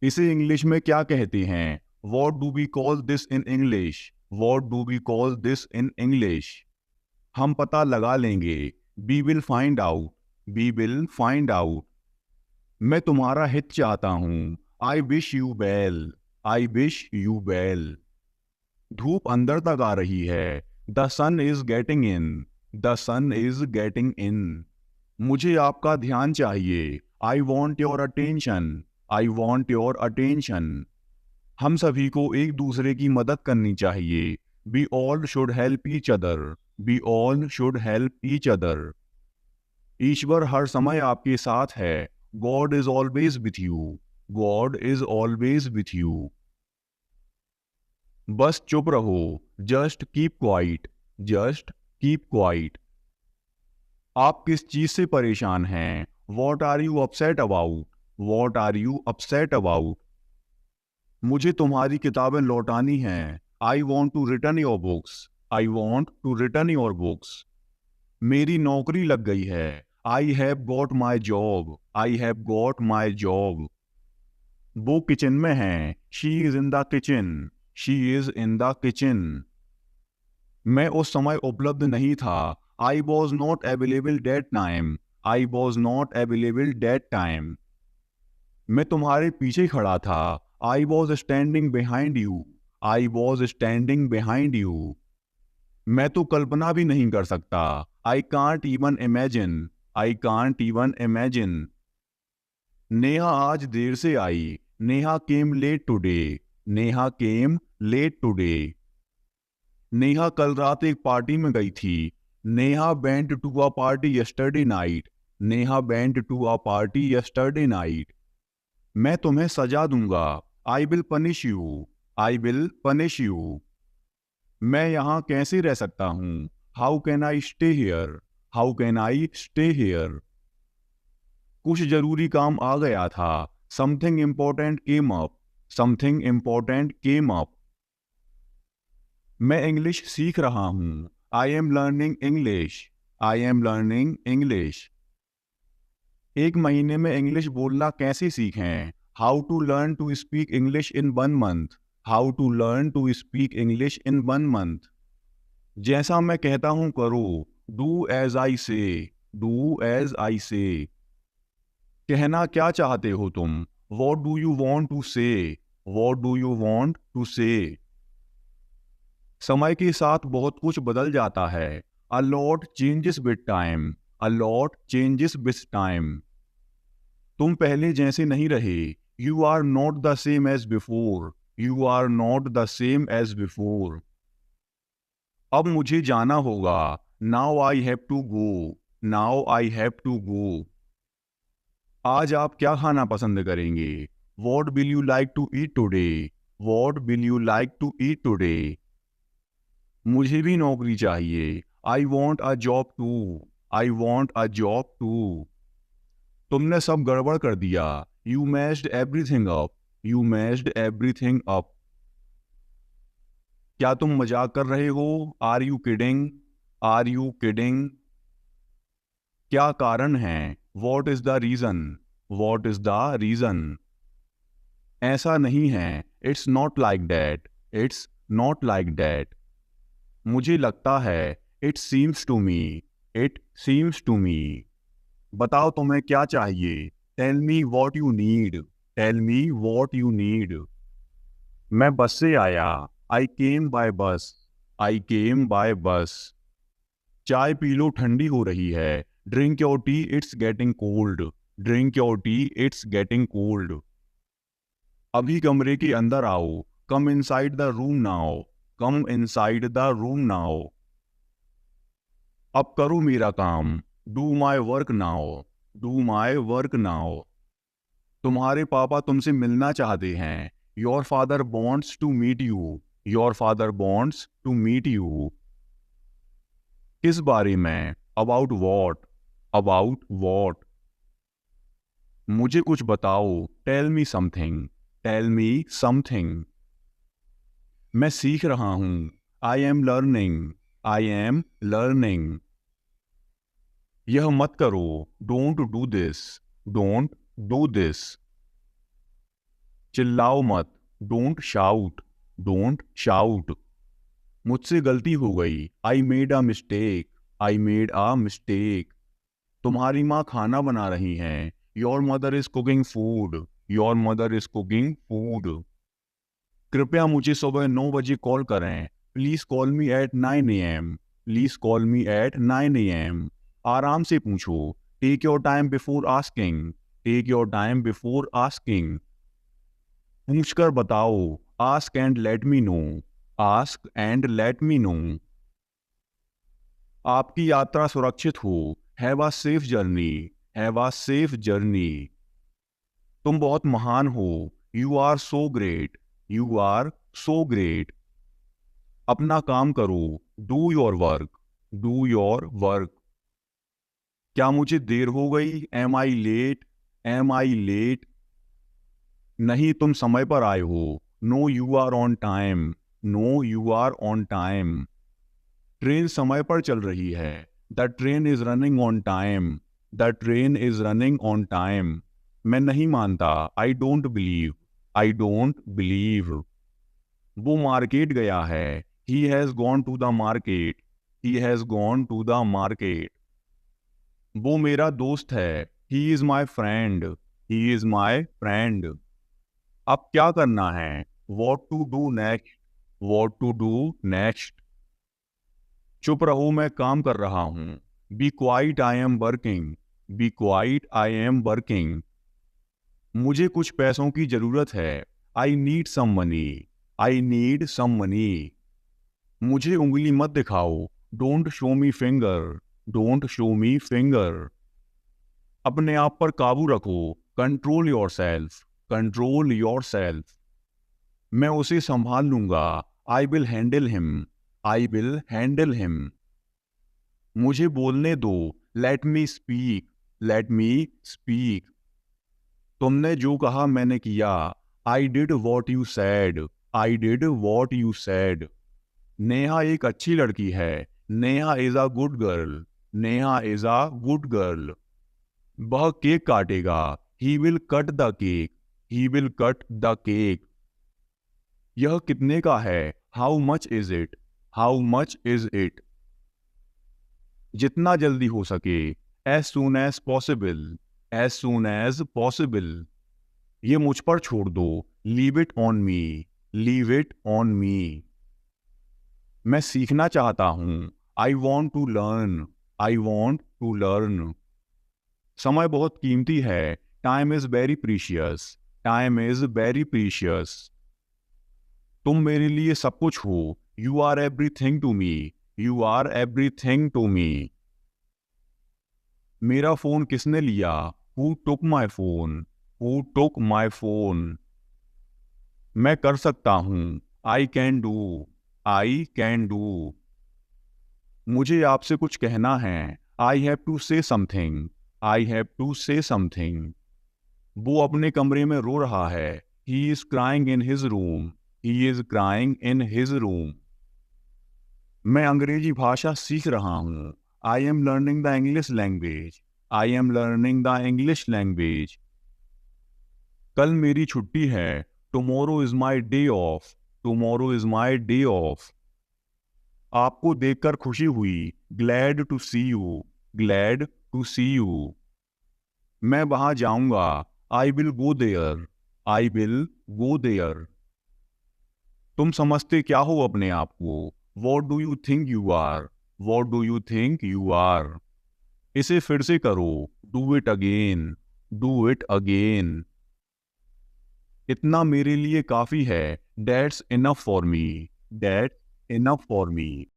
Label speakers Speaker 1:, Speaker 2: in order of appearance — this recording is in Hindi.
Speaker 1: इसे इंग्लिश में क्या कहते हैं? What do we call this in English? What do we call this in English? हम पता लगा लेंगे। We will find out. We will find out. मैं तुम्हारा हित चाहता हूँ। I wish you well. I wish you well. धूप अंदर तक आ रही है। The sun is getting in. The sun is getting in. मुझे आपका ध्यान चाहिए। I want your attention. I want your attention. हम सभी को एक दूसरे की मदद करनी चाहिए। We all should help each other. We all should help each other. ईश्वर हर समय आपके साथ है। God is always with you. God is always with you. बस चुप रहो। Just keep quiet. Just keep quiet. आप किस चीज से परेशान हैं? What are you upset about? What are you upset about? मुझे तुम्हारी किताबें लौटानी हैं। I want to return your books. I want to return your books. मेरी नौकरी लग गई है। I have got my job. I have got my job. वो किचन में है। She is in the kitchen. She is in the kitchen. मैं उस समय उपलब्ध नहीं था। I was not available that time. I was not available that time. मैं तुम्हारे पीछे खड़ा था। I was standing behind you. I was standing behind you. मैं तो कल्पना भी नहीं कर सकता। I can't even imagine. I can't even imagine. Neha आज देर से आई। Neha came late today. Neha came late today. Neha कल रात एक पार्टी में गई थी। Neha went to a party yesterday night. Neha went to a party yesterday night. मैं तुम्हें सजा दूंगा। I will punish you. I will punish you. मैं यहाँ कैसे रह सकता हूँ? How can I stay here? How can I stay here? कुछ जरूरी काम आ गया था। Something important came up. Something important came up. मैं इंग्लिश सीख रहा हूँ। I am learning English. I am learning English. एक महीने में इंग्लिश बोलना कैसे सीखें? How to learn to speak English in 1 month. How to learn to speak English in 1 month. जैसा मैं कहता हूँ करो। डू एज आई से। डू एज आई से। कहना क्या चाहते हो तुम? What do you want to say? What do you want to say? समय के साथ बहुत कुछ बदल जाता है। A lot changes with time. A lot changes with time. तुम पहले जैसे नहीं रहे। You are not the same as before. You are not the same as before. अब मुझे जाना होगा। Now I have to go. Now I have to go. आज आप क्या खाना पसंद करेंगे? What will you like to eat today? What will you like to eat today? मुझे भी नौकरी चाहिए। I want a job too. I want a job too. तुमने सब गड़बड़ कर दिया। You messed everything up. You messed everything up. क्या तुम मजाक कर रहे हो? Are you kidding? Are you kidding? क्या कारण है? What is the reason? What is the reason? ऐसा नहीं है। It's not like that. It's not like that. मुझे लगता है। It seems to me. It seems to me. बताओ तुम्हें क्या चाहिए? Tell me what you need. Tell me what you need. मैं बस से आया। आई केम बाय बस। आई केम बाय बस। चाय पी लो, ठंडी हो रही है। Drink your tea, it's getting cold. Drink your tea, it's getting cold. अभी कमरे के अंदर आओ। Come inside the room now. Come inside the room now. अब करो मेरा काम। Do my work now. Do my work now. तुम्हारे पापा तुमसे मिलना चाहते हैं। Your father wants to meet you. Your father wants to meet you. किस बारे में? About what? About what? मुझे कुछ बताओ। Tell me something. Tell me something. मैं सीख रहा हूँ। I am learning. I am learning. यह मत करो। Don't do this. Don't do this. चिल्लाओ मत, डोंट शाउट, डोंट शाउट। मुझसे गलती हो गई, I made a mistake, I made a mistake. तुम्हारी माँ खाना बना रही हैं, your mother is cooking food, your mother is cooking food. कृपया मुझे सुबह 9 बजे कॉल करें, please call me at 9 AM, please call me at 9 AM। आराम से पूछो, take your time before asking, take your time before asking. पूछकर बताओ, ask and let me know, ask and let me know. आपकी यात्रा सुरक्षित हो, have a safe journey, have a safe journey. तुम बहुत महान हो, you are so great, you are so great. अपना काम करो, do your work, do your work. क्या मुझे देर हो गई, am I late, am I late. नहीं, तुम समय पर आए हो, no you are on time, no you are on time. Train समय पर चल रही है, the train is running on time, the train is running on time. मैं नहीं मानता, I don't believe, I don't believe. वो मार्केट गया है, he has gone to the market, he has gone to the market. वो मेरा दोस्त है, he is my friend, he is my friend. अब क्या करना है, what to do next, what to do next. चुप रहो, मैं काम कर रहा हूं, be quiet I am working, be quiet I am working. मुझे कुछ पैसों की जरूरत है, I need some money, I need some money. मुझे उंगली मत दिखाओ, don't show me finger, don't show me finger. अपने आप पर काबू रखो, control your self, control your self. मैं उसे संभाल लूंगा, I will handle him, I will handle him. मुझे बोलने दो, let me speak, let me speak. तुमने जो कहा मैंने किया, I did what you sad, I did what you sad. Neha एक अच्छी लड़की है, Neha is a good girl, Neha is a good girl. वह केक काटेगा, he will cut the cake, he will cut the cake. यह कितने का है, how much is it, how much is it. जितना जल्दी हो सके, as soon as possible, as soon as possible. ये मुझ पर छोड़ दो, leave it on me, leave it on me. मैं सीखना चाहता हूं, I want to learn, I want to learn. समय बहुत कीमती है, time is very precious, time is very precious. तुम मेरे लिए सब कुछ हो, you are everything to me, you are everything to me. मेरा फोन किसने लिया, who took my phone, who took my phone. मैं कर सकता हूं, I can do, I can do. मुझे आपसे कुछ कहना है, I have to say something, I have to say something. वो अपने कमरे में रो रहा है, he is crying in his room, he is crying in his room. मैं अंग्रेजी भाषा सीख रहा हूँ, I am learning the English language, I am learning the English language. कल मेरी छुट्टी है, tomorrow is my day off, tomorrow is my day off. आपको देखकर खुशी हुई, glad to see you, glad to see you. मैं वहां जाऊंगा, I will go there, I will go there. तुम समझते क्या हो अपने आप को, what do you think you are, what do you think you are. इसे फिर से करो, do it again, do it again. इतना मेरे लिए काफी है, that's enough for me, that's enough for me.